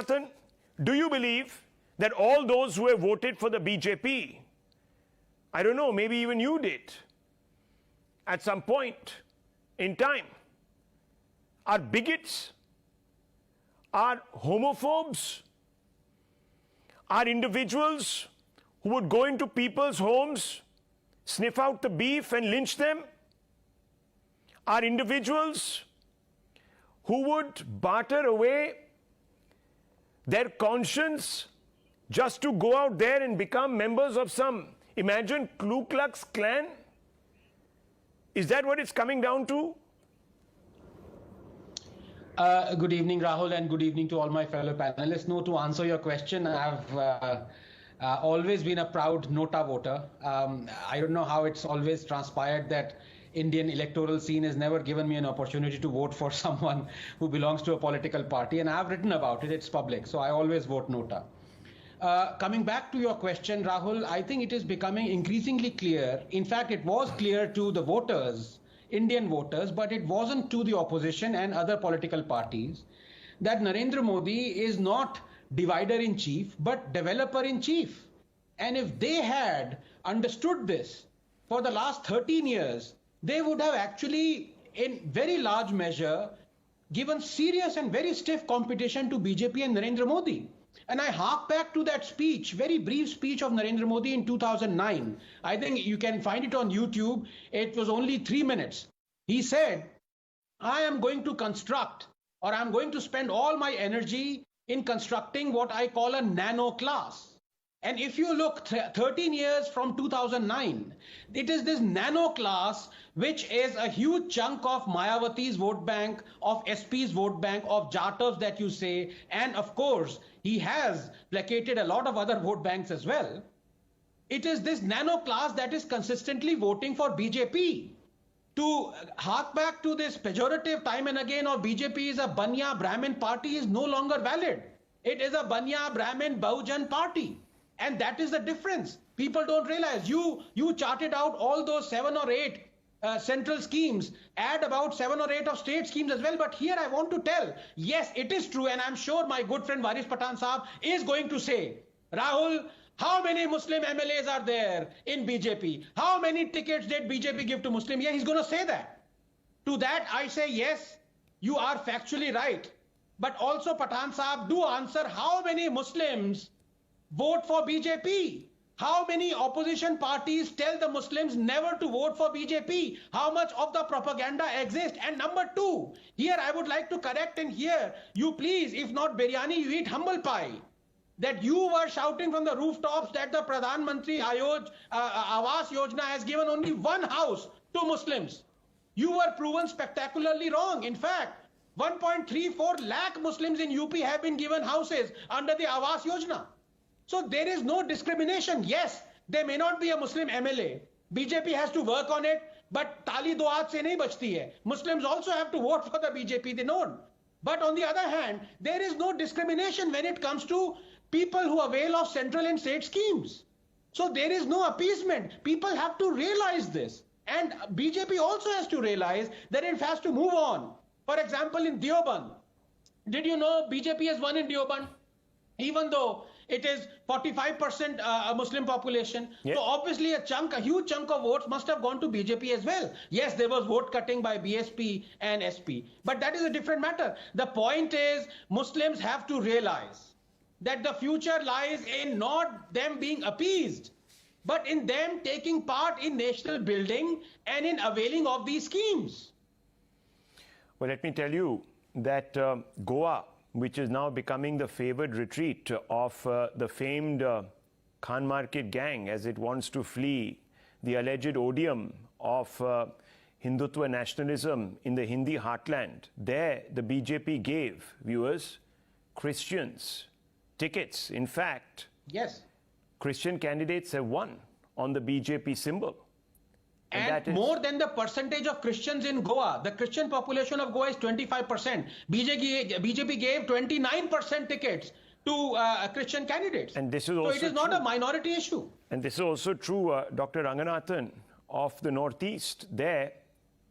Ranganathan, do you believe that all those who have voted for the BJP, I don't know, maybe even you did, at some point in time, are bigots, are homophobes, are individuals who would go into people's homes, sniff out the beef and lynch them, are individuals who would barter away their conscience just to go out there and become members of some, imagine, Ku Klux Klan? Is that what it's coming down to? Good evening, Rahul, and good evening to all my fellow panelists. No, to answer your question, I've always been a proud Nota voter. I don't know how it's always transpired that Indian electoral scene has never given me an opportunity to vote for someone who belongs to a political party, and I've written about it. It's public, so I always vote Nota. Coming back to your question, Rahul, I think it is becoming increasingly clear. In fact, it was clear to the voters, Indian voters, but it wasn't to the opposition and other political parties, that Narendra Modi is not divider in chief, but developer in chief. And if they had understood this for the last 13 years, they would have actually, in very large measure, given serious and very stiff competition to BJP and Narendra Modi. And I hark back to that speech, very brief speech of Narendra Modi in 2009. I think you can find it on YouTube. It was only 3 minutes. He said, I am going to construct, or I'm going to spend all my energy in constructing what I call a nano class. And if you look 13 years from 2009, it is this nano class which is a huge chunk of Mayawati's vote bank, of SP's vote bank, of Jatav's that you say, and of course, he has placated a lot of other vote banks as well. It is this nano class that is consistently voting for BJP. To hark back to this pejorative time and again of BJP is a Banya Brahmin party is no longer valid. It is a Banya Brahmin Bahujan party. And that is the difference. People don't realize. You charted out all those 7 or 8 central schemes, add about 7 or 8 of state schemes as well. But here I want to tell, yes, it is true. And I'm sure my good friend Waris Pathan Saab is going to say, Rahul, how many Muslim MLAs are there in BJP? How many tickets did BJP give to Muslim? Yeah, he's going to say that. To that, I say, yes, you are factually right. But also, Pathan Saab, do answer how many Muslims vote for BJP? How many opposition parties tell the Muslims never to vote for BJP? How much of the propaganda exists? And number 2, here I would like to correct, and here you please, if not biryani, you eat humble pie. That you were shouting from the rooftops that the Pradhan Mantri Awas Yojana has given only 1 house to Muslims. You were proven spectacularly wrong. In fact, 1.34 lakh Muslims in UP have been given houses under the Awas Yojana. So there is no discrimination. Yes, there may not be a Muslim MLA. BJP has to work on it, but tali do haath se nahi bachti hai. Muslims also have to vote for the BJP, they know. But on the other hand, there is no discrimination when it comes to people who avail of central and state schemes. So there is no appeasement. People have to realize this. And BJP also has to realize that it has to move on. For example, in Deoband, did you know BJP has won in Deoband? Even though it is 45% Muslim population. Yes. So obviously a huge chunk of votes must have gone to BJP as well. Yes, there was vote cutting by BSP and SP. But that is a different matter. The point is Muslims have to realize that the future lies in not them being appeased, but in them taking part in national building and in availing of these schemes. Well, let me tell you that Goa, which is now becoming the favored retreat of the famed Khan Market gang as it wants to flee the alleged odium of Hindutva nationalism in the Hindi heartland. There, the BJP gave, viewers, Christians tickets. In fact, yes, Christian candidates have won on the BJP symbol. And more than the percentage of Christians in Goa. The Christian population of Goa is 25%. BJP gave 29% tickets to Christian candidates. And this is also so it is not a minority issue. And this is also true, Dr. Ranganathan, of the Northeast. There,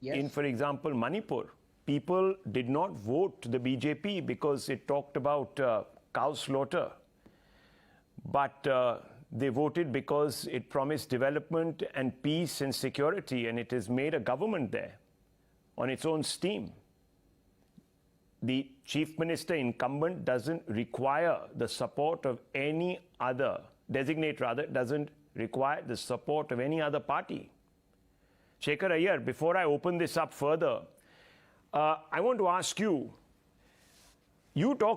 yes, in, for example, Manipur, people did not vote the BJP because it talked about cow slaughter. But they voted because it promised development and peace and security, and it has made a government there on its own steam. The chief minister incumbent doesn't require the support of any other, designate rather, doesn't require the support of any other party. Shekhar Iyer, before I open this up further, I want to ask you, you talk